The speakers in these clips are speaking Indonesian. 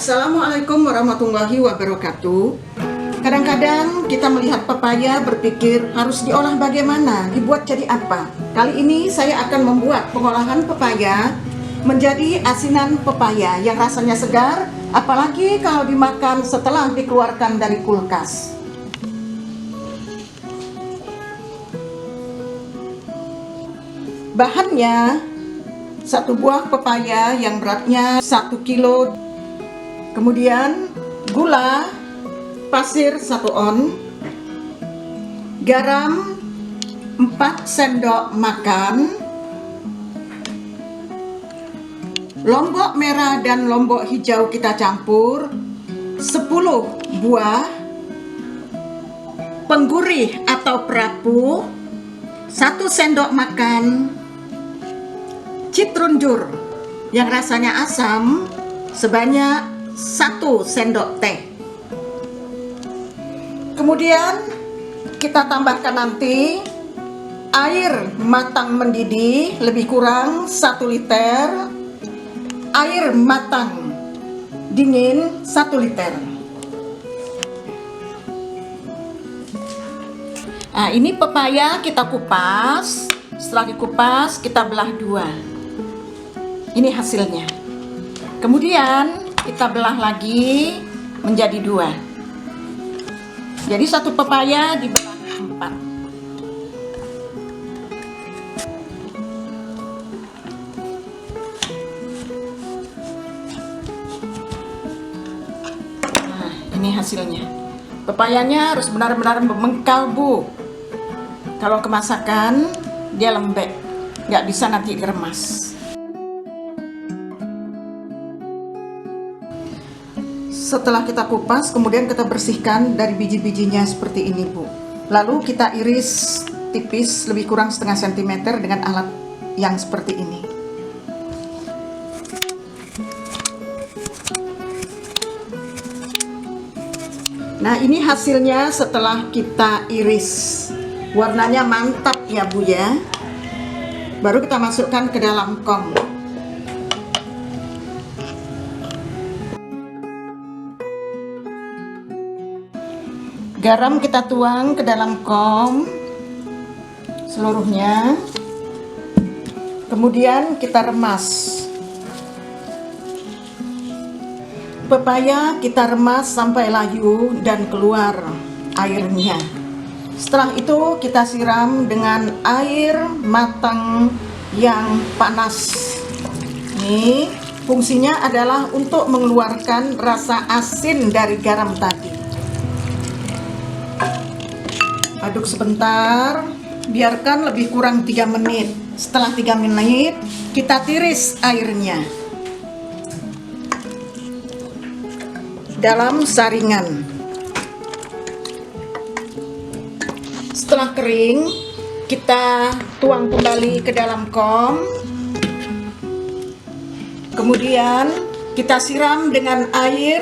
Assalamualaikum warahmatullahi wabarakatuh. Kadang-kadang kita melihat pepaya berpikir harus diolah bagaimana, dibuat jadi apa. Kali ini saya akan membuat pengolahan pepaya menjadi asinan pepaya yang rasanya segar, apalagi kalau dimakan setelah dikeluarkan dari kulkas. Bahannya: 1 buah pepaya yang beratnya 1 kilo, kemudian gula pasir 1 on, garam 4 sendok makan, lombok merah dan lombok hijau kita campur 10 buah, penggurih atau perapu 1 sendok makan, citrunjur yang rasanya asam sebanyak 1 sendok teh. Kemudian kita tambahkan nanti air matang mendidih lebih kurang 1 liter, air matang dingin 1 liter. Nah, ini pepaya kita kupas. Setelah dikupas kita belah 2. Ini hasilnya. Kemudian kita belah lagi menjadi 2. Jadi 1 pepaya dibelah 4. Nah, ini hasilnya. Pepayanya harus benar-benar memengkal, Bu. Kalau kemasakan dia lembek, nggak bisa nanti diremas. Setelah kita kupas, kemudian kita bersihkan dari biji-bijinya seperti ini, Bu. Lalu kita iris tipis lebih kurang setengah sentimeter dengan alat yang seperti ini. Nah, ini hasilnya setelah kita iris. Warnanya mantap ya, Bu ya. Baru kita masukkan ke dalam kong. Garam kita tuang ke dalam kong seluruhnya. Kemudian kita remas. Pepaya kita remas sampai layu dan keluar airnya. Setelah itu kita siram dengan air matang yang panas. Ini fungsinya adalah untuk mengeluarkan rasa asin dari garam tadi. Aduk sebentar, biarkan lebih kurang 3 menit. Setelah 3 menit, kita tiris airnya dalam saringan. Setelah kering, kita tuang kembali ke dalam kong. Kemudian kita siram dengan air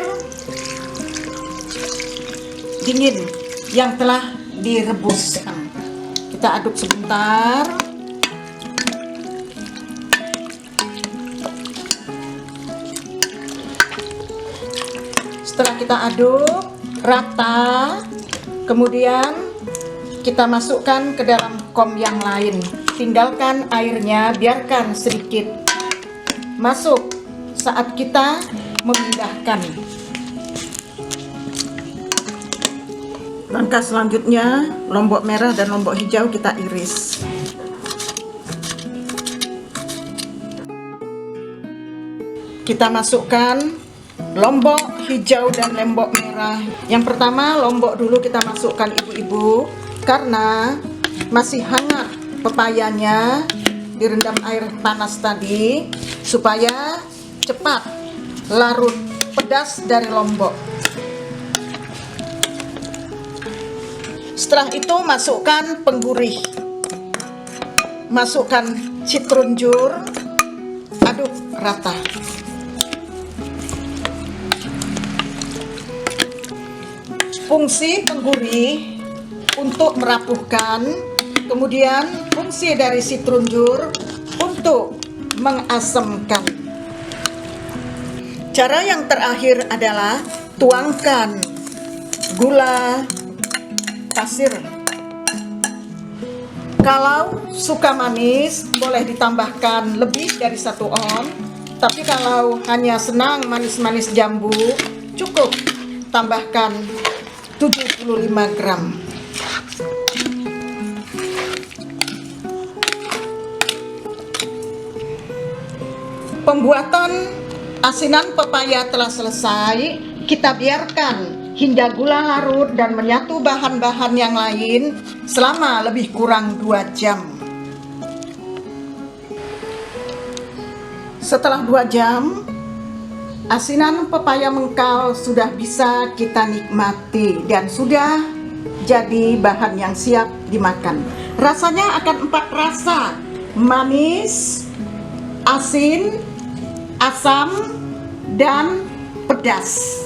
dingin yang telah direbuskan. Kita aduk sebentar. Setelah kita aduk rata, kemudian kita masukkan ke dalam kom yang lain. Tinggalkan airnya, biarkan sedikit masuk saat kita memindahkan. Langkah selanjutnya, lombok merah dan lombok hijau kita iris. Kita masukkan lombok hijau dan lombok merah. Yang pertama, lombok dulu kita masukkan, ibu-ibu, karena masih hangat pepayanya, direndam air panas tadi supaya cepat larut pedas dari lombok. Setelah itu masukkan penggurih, masukkan citrunjur, aduk rata. Fungsi penggurih untuk merapuhkan, kemudian fungsi dari citrunjur untuk mengasemkan. Cara yang terakhir adalah tuangkan gula pasir. Kalau suka manis, boleh ditambahkan lebih dari 1 on. Tapi kalau hanya senang manis-manis jambu, cukup tambahkan 75 gram. Pembuatan asinan pepaya telah selesai. Kita biarkan hingga gula larut dan menyatu bahan-bahan yang lain selama lebih kurang 2 jam. Setelah 2 jam, asinan pepaya mengkal sudah bisa kita nikmati dan sudah jadi bahan yang siap dimakan. Rasanya akan 4 rasa: manis, asin, asam, dan pedas.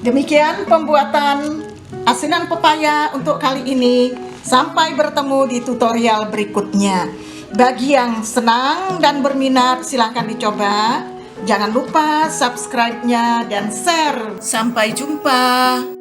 Demikian pembuatan asinan pepaya untuk kali ini. Sampai bertemu di tutorial berikutnya. Bagi yang senang dan berminat, silahkan dicoba. Jangan lupa subscribe-nya dan share. Sampai jumpa.